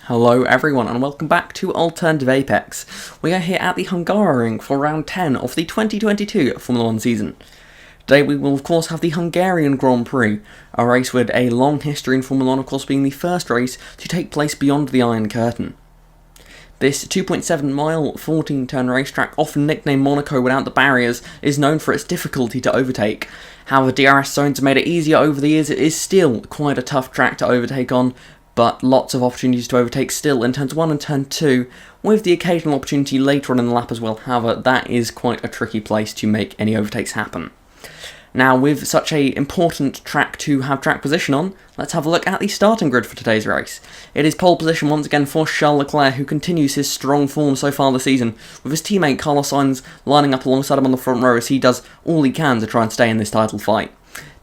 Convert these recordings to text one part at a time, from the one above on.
Hello everyone and welcome back to Alternative Apex. We are here at the Hungaroring for round 10 of the 2022 Formula 1 season. Today we will of course have the Hungarian Grand Prix, a race with a long history in Formula 1, of course being the first race to take place beyond the Iron Curtain. This 2.7 mile 14 turn racetrack, often nicknamed Monaco without the barriers, is known for its difficulty to overtake. However, DRS zones have made it easier over the years. It is still quite a tough track to overtake on, but lots of opportunities to overtake still in turns 1 and turn 2, with the occasional opportunity later on in the lap as well. However, that is quite a tricky place to make any overtakes happen. Now, with such an important track to have track position on, let's have a look at the starting grid for today's race. It is pole position once again for Charles Leclerc, who continues his strong form so far this season, with his teammate Carlos Sainz lining up alongside him on the front row as he does all he can to try and stay in this title fight.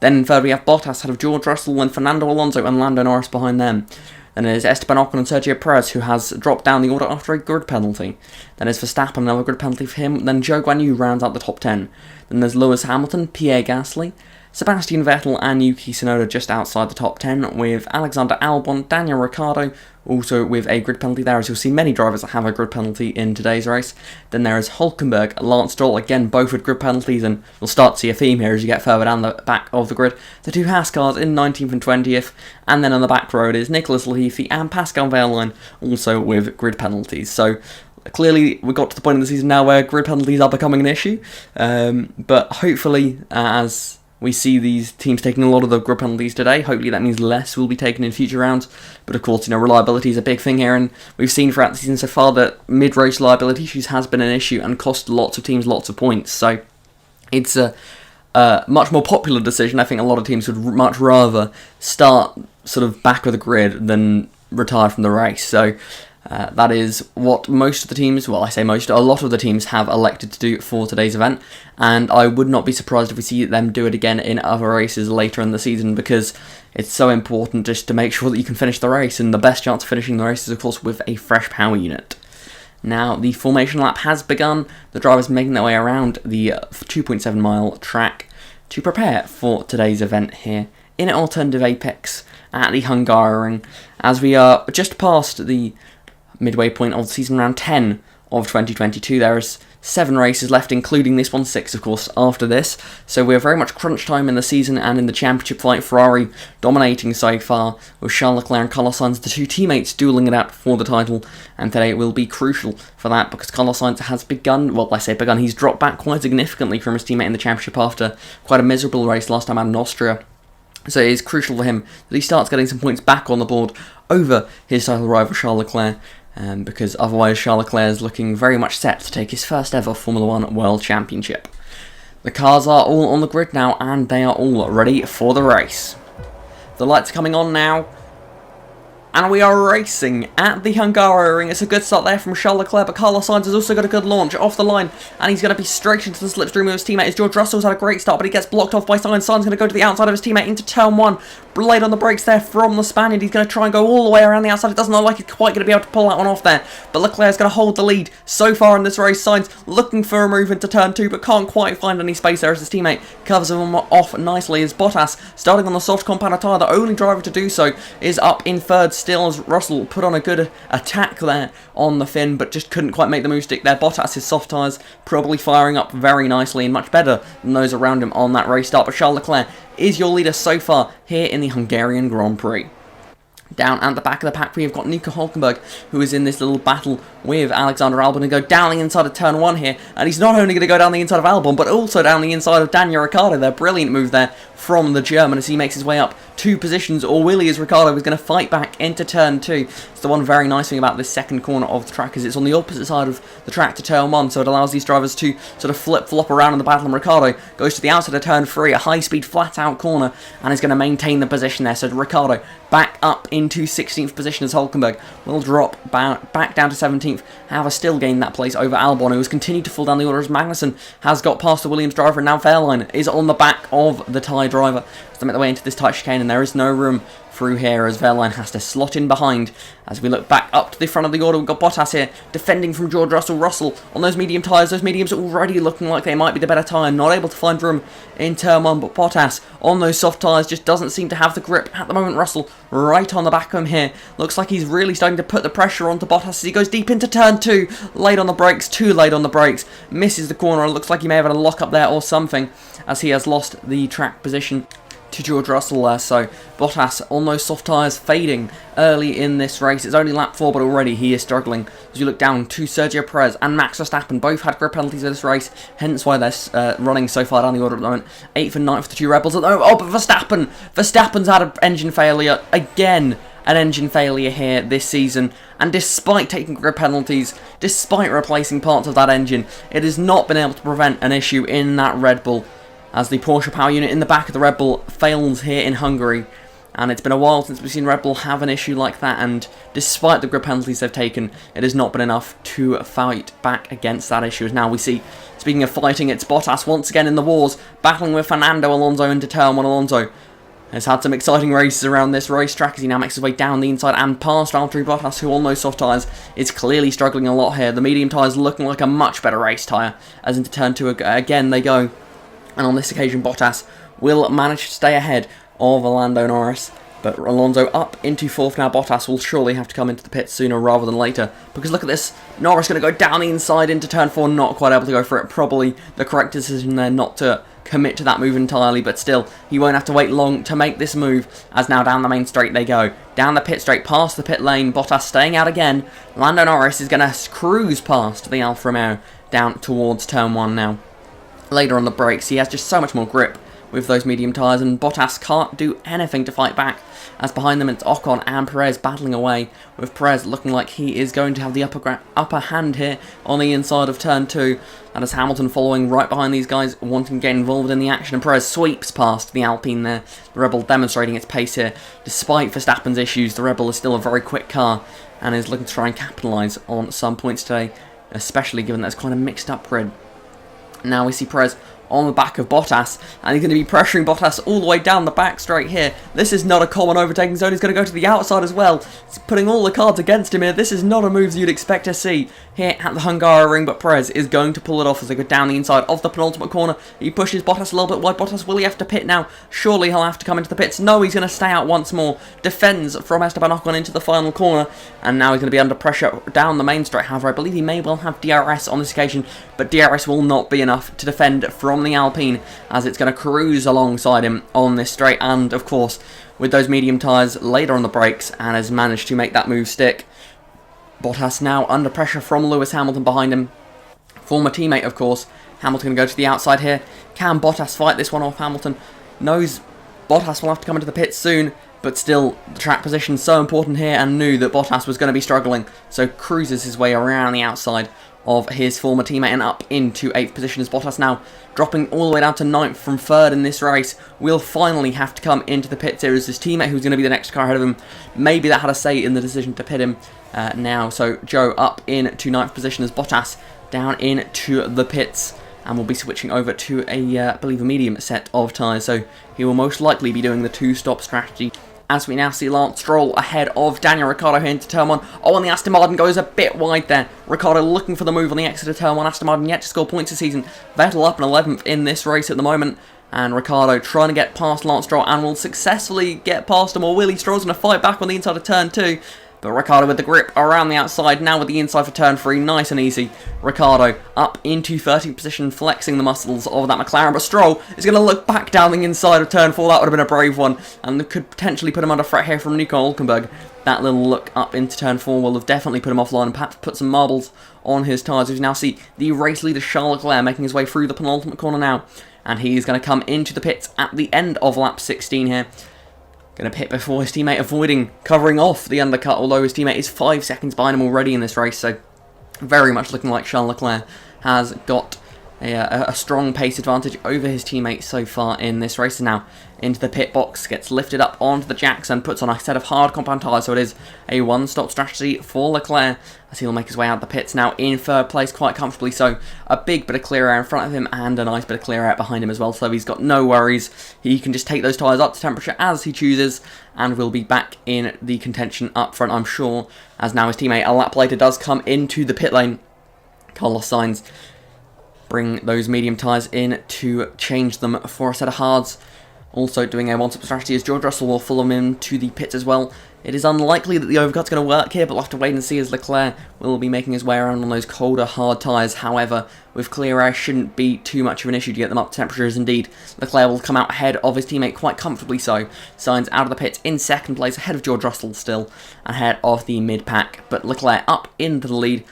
Then in third we have Bottas ahead of George Russell and Fernando Alonso and Lando Norris behind them. Then it is Esteban Ocon and Sergio Perez, who has dropped down the order after a grid penalty. Then it's Verstappen, another grid penalty for him. Then Zhou Guanyu rounds out the top 10. Then there's Lewis Hamilton, Pierre Gasly, Sebastian Vettel and Yuki Tsunoda just outside the top 10, with Alexander Albon, Daniel Ricciardo, also with a grid penalty there, as you'll see many drivers that have a grid penalty in today's race. Then there is Hülkenberg, Lance Stroll, again both with grid penalties, and you'll start to see a theme here as you get further down the back of the grid. The two Haas cars in 19th and 20th, and then on the back road is Nicholas Latifi and Pascal Wehrlein, also with grid penalties. So clearly we got to the point in the season now where grid penalties are becoming an issue, but hopefully as we see these teams taking a lot of the grid penalties today, hopefully that means less will be taken in future rounds. But of course, reliability is a big thing here, and we've seen throughout the season so far that mid-race reliability issues has been an issue and cost lots of teams lots of points. So it's a much more popular decision. I think a lot of teams would much rather start sort of back of the grid than retire from the race. So that is what most of the teams, well I say most, a lot of the teams have elected to do for today's event, and I would not be surprised if we see them do it again in other races later in the season, because it's so important just to make sure that you can finish the race, and the best chance of finishing the race is of course with a fresh power unit. Now the formation lap has begun, the drivers making their way around the 2.7 mile track to prepare for today's event here in Alternative Apex at the Hungaroring, as we are just past the midway point of season round 10 of 2022. There is 7 races left, including this one, 6 of course after this, so we're very much crunch time in the season and in the championship fight. Ferrari dominating so far, with Charles Leclerc and Carlos Sainz, the two teammates, dueling it out for the title, and today will be crucial for that because Carlos Sainz has begun, well I say begun, he's dropped back quite significantly from his teammate in the championship after quite a miserable race last time out in Austria. So it is crucial for him that he starts getting some points back on the board over his title rival Charles Leclerc, because otherwise Charles Leclerc is looking very much set to take his first ever Formula 1 World Championship. The cars are all on the grid now and they are all ready for the race. The lights are coming on now, and we are racing at the Hungaroring. It's a good start there from Charles Leclerc, but Carlos Sainz has also got a good launch off the line, and he's going to be straight into the slipstream of his teammate. As George Russell's had a great start, but he gets blocked off by Sainz. Sainz going to go to the outside of his teammate into turn 1. Blade on the brakes there from the Spaniard. He's going to try and go all the way around the outside. It doesn't look like he's quite going to be able to pull that one off there, but Leclerc's going to hold the lead so far in this race. Sainz looking for a move into turn 2, but can't quite find any space there as his teammate covers him off nicely. As Bottas, starting on the soft compound tyre, the only driver to do so, is up in third still, as Russell put on a good attack there on the fin, but just couldn't quite make the move stick there. Bottas' soft tyres probably firing up very nicely and much better than those around him on that race start, but Charles Leclerc is your leader so far here in the Hungarian Grand Prix. Down at the back of the pack, we have got Nico Hülkenberg, who is in this little battle with Alexander Albon, and go down the inside of turn 1 here, and he's not only going to go down the inside of Albon, but also down the inside of Daniel Ricciardo there. Brilliant move there from the German as he makes his way up 2 positions, or will he, as Ricciardo is going to fight back into turn 2. It's the one very nice thing about this second corner of the track is it's on the opposite side of the track to turn 1, so it allows these drivers to sort of flip-flop around in the battle, and Ricciardo goes to the outside of turn 3, a high-speed flat-out corner, and is going to maintain the position there. So Ricciardo back up into 16th position as Hülkenberg will drop back down to 17th, however still gain that place over Albon, who has continued to fall down the order as Magnussen has got past the Williams driver, and now Wehrlein is on the back of the Thai driver. to make their way into this tight chicane, and there is no room through here as Verline has to slot in behind. As we look back up to the front of the order, we've got Bottas here defending from George Russell. Russell on those medium tyres, those mediums already looking like they might be the better tyre, not able to find room in turn 1, but Bottas on those soft tyres just doesn't seem to have the grip at the moment. Russell right on the back of him here, looks like he's really starting to put the pressure onto Bottas as he goes deep into turn 2, late on the brakes, too late on the brakes, misses the corner. It looks like he may have had a lock up there or something, as he has lost the track position to George Russell there. So Bottas on those soft tyres fading early in this race. It's only lap 4, but already he is struggling. As you look down to Sergio Perez and Max Verstappen, both had grip penalties in this race, hence why they're running so far down the order at the moment. 8th and 9th, the two Red Bulls at the moment. Oh, but Verstappen's had an engine failure again. An engine failure here this season, and despite taking grip penalties, despite replacing parts of that engine, it has not been able to prevent an issue in that Red Bull, as the Porsche power unit in the back of the Red Bull fails here in Hungary. And it's been a while since we've seen Red Bull have an issue like that, and despite the grip penalties they've taken, it has not been enough to fight back against that issue. As now we see, speaking of fighting, it's Bottas once again in the wars, battling with Fernando Alonso into turn 1. Alonso has had some exciting races around this racetrack as he now makes his way down the inside and past Valtteri Bottas, who on those soft tyres is clearly struggling a lot here. The medium tyres looking like a much better race tyre, as into turn 2 again they go. And on this occasion Bottas will manage to stay ahead of Lando Norris. But Alonso up into 4th now. Bottas will surely have to come into the pits sooner rather than later, because look at this, Norris going to go down the inside into turn 4, not quite able to go for it. Probably the correct decision there not to commit to that move entirely, but still, he won't have to wait long to make this move, as now down the main straight they go. Down the pit straight, past the pit lane, Bottas staying out again. Lando Norris is going to cruise past the Alfa Romeo down towards turn 1 now. Later on the brakes, he has just so much more grip with those medium tyres, and Bottas can't do anything to fight back, as behind them it's Ocon and Perez battling away, with Perez looking like he is going to have the upper hand here on the inside of turn 2, and as Hamilton following right behind these guys, wanting to get involved in the action, and Perez sweeps past the Alpine there. The Red Bull demonstrating its pace here. Despite Verstappen's issues, the Red Bull is still a very quick car, and is looking to try and capitalise on some points today, especially given that it's quite a mixed up grid. Now we see Perez on the back of Bottas, and he's going to be pressuring Bottas all the way down the back straight here. This is not a common overtaking zone. He's going to go to the outside as well. He's putting all the cards against him here. This is not a move you'd expect to see here at the Hungaroring, but Perez is going to pull it off as they go down the inside of the penultimate corner. He pushes Bottas a little bit wide. Bottas, will he have to pit now? Surely he'll have to come into the pits. No, he's going to stay out once more. Defends from Esteban Ocon into the final corner, and now he's going to be under pressure down the main straight. However, I believe he may well have DRS on this occasion, but DRS will not be enough to defend from the Alpine, as it's going to cruise alongside him on this straight, and of course with those medium tyres later on the brakes, and has managed to make that move stick. Bottas now under pressure from Lewis Hamilton behind him, former teammate of course. Hamilton going to go to the outside here. Can Bottas fight this one off? Hamilton knows Bottas will have to come into the pits soon, but still the track position so important here, and knew that Bottas was going to be struggling, so cruises his way around the outside of his former teammate and up into 8th position, as Bottas now dropping all the way down to 9th from 3rd in this race. Will finally have to come into the pits here as his teammate, who's going to be the next car ahead of him. Maybe that had a say in the decision to pit him now. So Joe up into 9th position as Bottas down into the pits, and will be switching over to I believe a medium set of tyres, so he will most likely be doing the 2-stop strategy. As we now see Lance Stroll ahead of Daniel Ricciardo here into turn 1. Oh, and the Aston Martin goes a bit wide there. Ricciardo looking for the move on the exit of turn 1. Aston Martin yet to score points this season. Vettel up in 11th in this race at the moment. And Ricciardo trying to get past Lance Stroll, and will successfully get past him. Or will he? Stroll's going to fight back on the inside of turn 2. But Ricciardo with the grip around the outside, now with the inside for turn 3, nice and easy. Ricciardo up into 13th position, flexing the muscles of that McLaren, but Stroll is going to look back down the inside of turn 4, that would have been a brave one, and could potentially put him under threat here from Nico Hülkenberg. That little look up into turn 4 will have definitely put him offline, and perhaps put some marbles on his tyres. We now see the race leader Charles Leclerc making his way through the penultimate corner now, and he's going to come into the pits at the end of lap 16 here. Going to pit before his teammate, covering off the undercut, although his teammate is 5 seconds behind him already in this race, so very much looking like Charles Leclerc has got a strong pace advantage over his teammates so far in this race. And now into the pit box, gets lifted up onto the jacks and puts on a set of hard compound tyres, so it is a one-stop strategy for Leclerc as he'll make his way out the pits now in third place quite comfortably. So a big bit of clear air in front of him and a nice bit of clear air behind him as well, so he's got no worries. He can just take those tyres up to temperature as he chooses and will be back in the contention up front, I'm sure, as now his teammate a lap later does come into the pit lane. Carlos Sainz bring those medium tyres in to change them for a set of hards. Also doing a one-stop strategy as George Russell will follow him into the pits as well. It is unlikely that the overcut's going to work here, but we'll have to wait and see as Leclerc will be making his way around on those colder, hard tyres. However, with clear air, shouldn't be too much of an issue to get them up to temperatures. Indeed, Leclerc will come out ahead of his teammate quite comfortably so. Sainz out of the pits in second place, ahead of George Russell still, ahead of the mid-pack. But Leclerc up into the lead.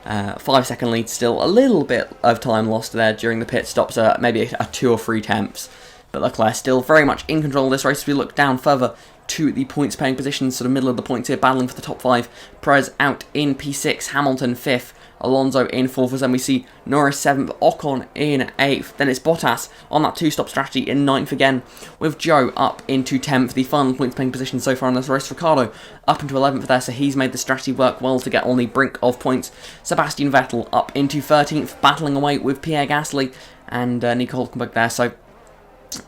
5-second lead still. A little bit of time lost there during the pit stops, maybe a 2 or 3 tenths. But Leclerc still very much in control of this race. As we look down further to the points paying positions, sort of middle of the points here, battling for the top 5. Perez out in P6, Hamilton 5th, Alonso in 4th, as then we see Norris 7th, Ocon in 8th, then it's Bottas on that 2-stop strategy in 9th again, with Joe up into 10th, the final points paying position so far in this race. Ricciardo up into 11th there, so he's made the strategy work well to get on the brink of points. Sebastian Vettel up into 13th, battling away with Pierre Gasly and Nico Hülkenberg there, so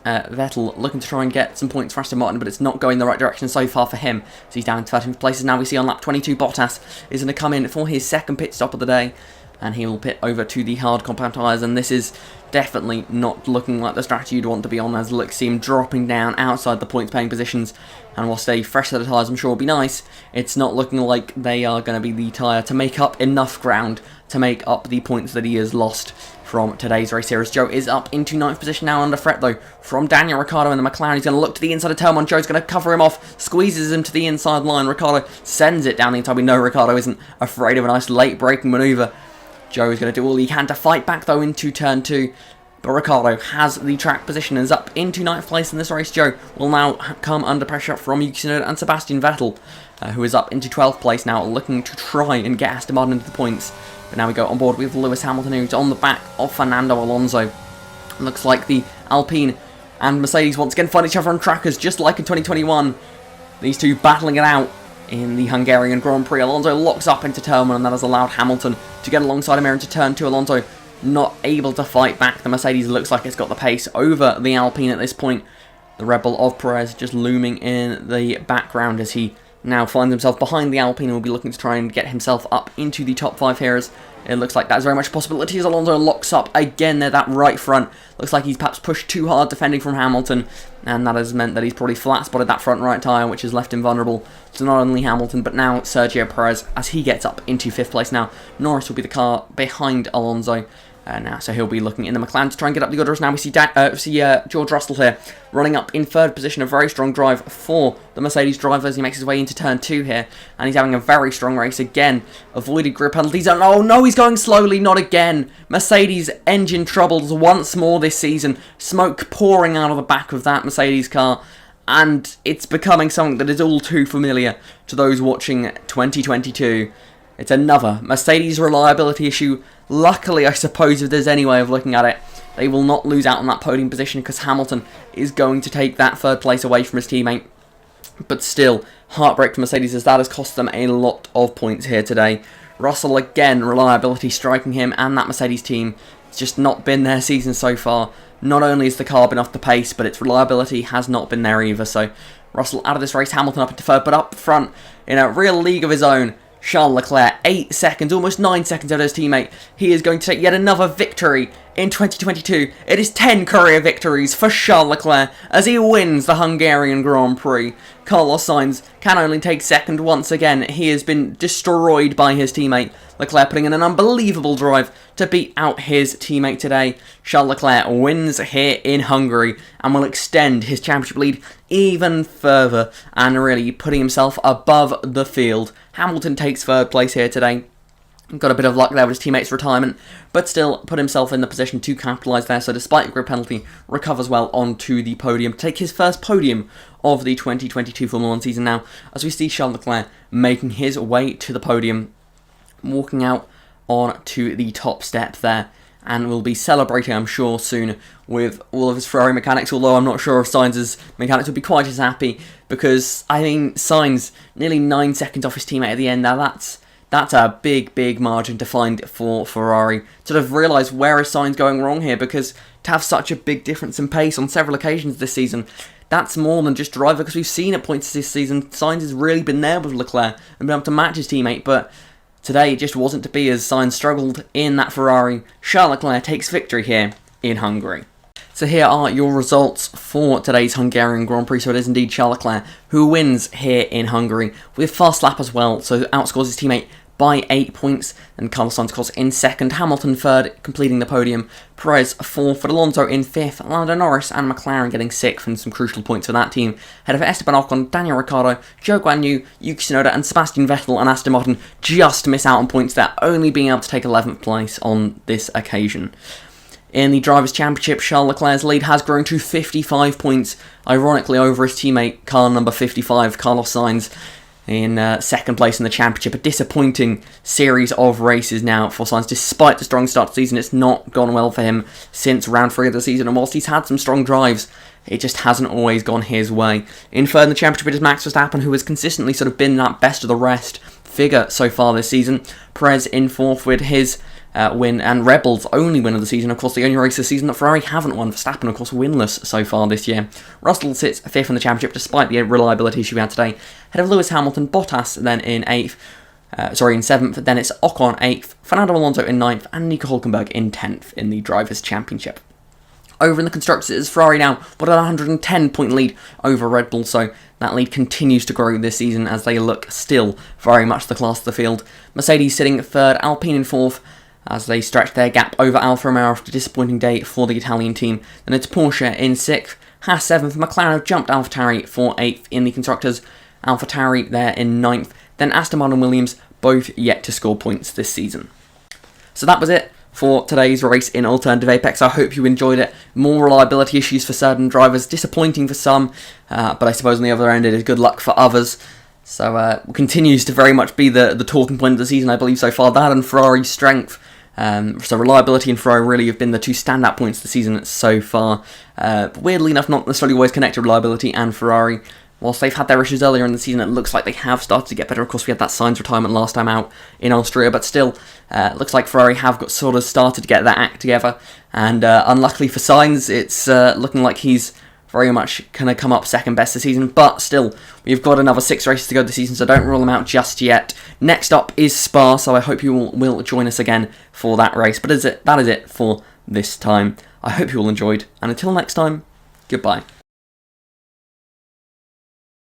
Vettel looking to try and get some points for Aston Martin, but it's not going the right direction so far for him. So he's down in 13th place. Now we see on lap 22 Bottas is going to come in for his second pit stop of the day, and he will pit over to the hard compound tyres, and this is definitely not looking like the strategy you'd want to be on, as look see him dropping down outside the points paying positions. And whilst a fresh set of tyres I'm sure will be nice, it's not looking like they are going to be the tyre to make up enough ground to make up the points that he has lost from today's race here, as Joe is up into 9th position now under threat though from Daniel Ricciardo in the McLaren. He's going to look to the inside of turn 1. Joe's going to cover him off, squeezes him to the inside line. Ricciardo sends it down the inside. We know Ricciardo isn't afraid of a nice late braking manoeuvre. Joe is going to do all he can to fight back though into turn 2. But Ricciardo has the track position and is up into 9th place in this race. Joe will now come under pressure from Yuki Tsunoda and Sebastian Vettel, who is up into 12th place now, looking to try and get Aston Martin into the points. But now we go on board with Lewis Hamilton, who's on the back of Fernando Alonso. Looks like the Alpine and Mercedes once again find each other on trackers, just like in 2021. These two battling it out in the Hungarian Grand Prix. Alonso locks up into turn 1, and that has allowed Hamilton to get alongside him here into turn 2. Alonso not able to fight back. The Mercedes looks like it's got the pace over the Alpine at this point. The Red Bull of Perez just looming in the background as he now finds himself behind the Alpine and will be looking to try and get himself up into the top 5 here, as it looks like that is very much a possibility as Alonso locks up again there, that right front. Looks like he's perhaps pushed too hard defending from Hamilton, and that has meant that he's probably flat spotted that front right tyre, which has left him vulnerable to not only Hamilton but now Sergio Perez as he gets up into 5th place now. Norris will be the car behind Alonso now, so he'll be looking in the McLaren to try and get up the orders. Now we see George Russell here running up in 3rd position, a very strong drive for the Mercedes driver as he makes his way into turn 2 here, and he's having a very strong race again, avoided grid penalties, and oh no, he's going slowly, not again. Mercedes engine troubles once more this season, smoke pouring out of the back of that Mercedes car, and it's becoming something that is all too familiar to those watching 2022. It's another Mercedes reliability issue. Luckily, I suppose, if there's any way of looking at it, they will not lose out on that podium position because Hamilton is going to take that 3rd place away from his teammate. But still, heartbreak for Mercedes as that has cost them a lot of points here today. Russell again, reliability striking him and that Mercedes team. It's just not been their season so far. Not only has the car been off the pace, but its reliability has not been there either. So Russell out of this race, Hamilton up into 3rd, but up front in a real league of his own. Charles Leclerc, 8 seconds, almost 9 seconds out of his teammate. He is going to take yet another victory in 2022. It is 10 career victories for Charles Leclerc as he wins the Hungarian Grand Prix. Carlos Sainz can only take 2nd once again. He has been destroyed by his teammate. Leclerc putting in an unbelievable drive to beat out his teammate today. Charles Leclerc wins here in Hungary and will extend his championship lead even further and really putting himself above the field. Hamilton takes 3rd place here today. Got a bit of luck there with his teammate's retirement, but still put himself in the position to capitalise there. So despite a grid penalty, recovers well onto the podium to take his first podium of the 2022 Formula 1 season now, as we see Charles Leclerc making his way to the podium, walking out on to the top step there. and will be celebrating, I'm sure, soon with all of his Ferrari mechanics, although I'm not sure if Sainz's mechanics will be quite as happy, because, I mean, Sainz nearly 9 seconds off his teammate at the end. Now that's a big margin to find for Ferrari. Sort of realise where is Sainz going wrong here, because to have such a big difference in pace on several occasions this season, that's more than just driver, because we've seen at points this season, Sainz has really been there with Leclerc and been able to match his teammate, but today it just wasn't to be, as Sainz struggled in that Ferrari. Charles Leclerc takes victory here in Hungary. So here are your results for today's Hungarian Grand Prix. So it is indeed Charles Leclerc who wins here in Hungary with fast lap as well, so outscores his teammate by 8 points, and Carlos Sainz, of course, in second, Hamilton third, completing the podium, Perez fourth, Alonso in fifth, Lando Norris and McLaren getting sixth, and some crucial points for that team, ahead of Esteban Ocon, Daniel Ricciardo, Zhou Guanyu, Yuki Tsunoda and Sebastian Vettel and Aston Martin just miss out on points there, only being able to take 11th place on this occasion. In the Drivers' Championship, Charles Leclerc's lead has grown to 55 points, ironically over his teammate, car number 55, Carlos Sainz, in second place in the championship. A disappointing series of races now for Sainz. Despite the strong start to the season, it's not gone well for him since round 3 of the season, and whilst he's had some strong drives, it just hasn't always gone his way. In third in the championship, it is Max Verstappen, who has consistently sort of been that best of the rest figure so far this season. Perez in fourth with his win, and Red Bull's only win of the season, of course the only race this season that Ferrari haven't won. Verstappen, of course, winless so far this year. Russell sits fifth in the championship despite the reliability issue we had today, ahead of Lewis Hamilton. Bottas then in in seventh, then it's Ocon 8th, Fernando Alonso in 9th, and Nico Hülkenberg in 10th in the Drivers' Championship. Over in the Constructors, it is Ferrari now, but a 110-point lead over Red Bull, so that lead continues to grow this season as they look still very much the class of the field. Mercedes sitting third, Alpine in fourth, as they stretch their gap over Alfa Romeo after a disappointing day for the Italian team. Then it's Porsche in 6th, Haas 7th, McLaren have jumped AlphaTauri for 8th in the Constructors, AlphaTauri there in 9th, then Aston Martin and Williams both yet to score points this season. So that was it for today's race in Alternative Apex. I hope you enjoyed it. More reliability issues for certain drivers, disappointing for some, but I suppose on the other end it is good luck for others. So continues to very much be the talking point of the season, I believe, so far. That and Ferrari's strength. So reliability and Ferrari really have been the two standout points of the season so far. Weirdly enough, not necessarily always connected, reliability and Ferrari. Whilst they've had their issues earlier in the season, it looks like they have started to get better. Of course, we had that Sainz retirement last time out in Austria, but still, looks like Ferrari have sort of started to get that act together. And unluckily for Sainz, it's looking like he's very much going to come up second best this season, but still, we've got another 6 races to go this season, so don't rule them out just yet. Next up is Spa, so I hope you all will join us again for that race. But that is it for this time. I hope you all enjoyed, and until next time, goodbye.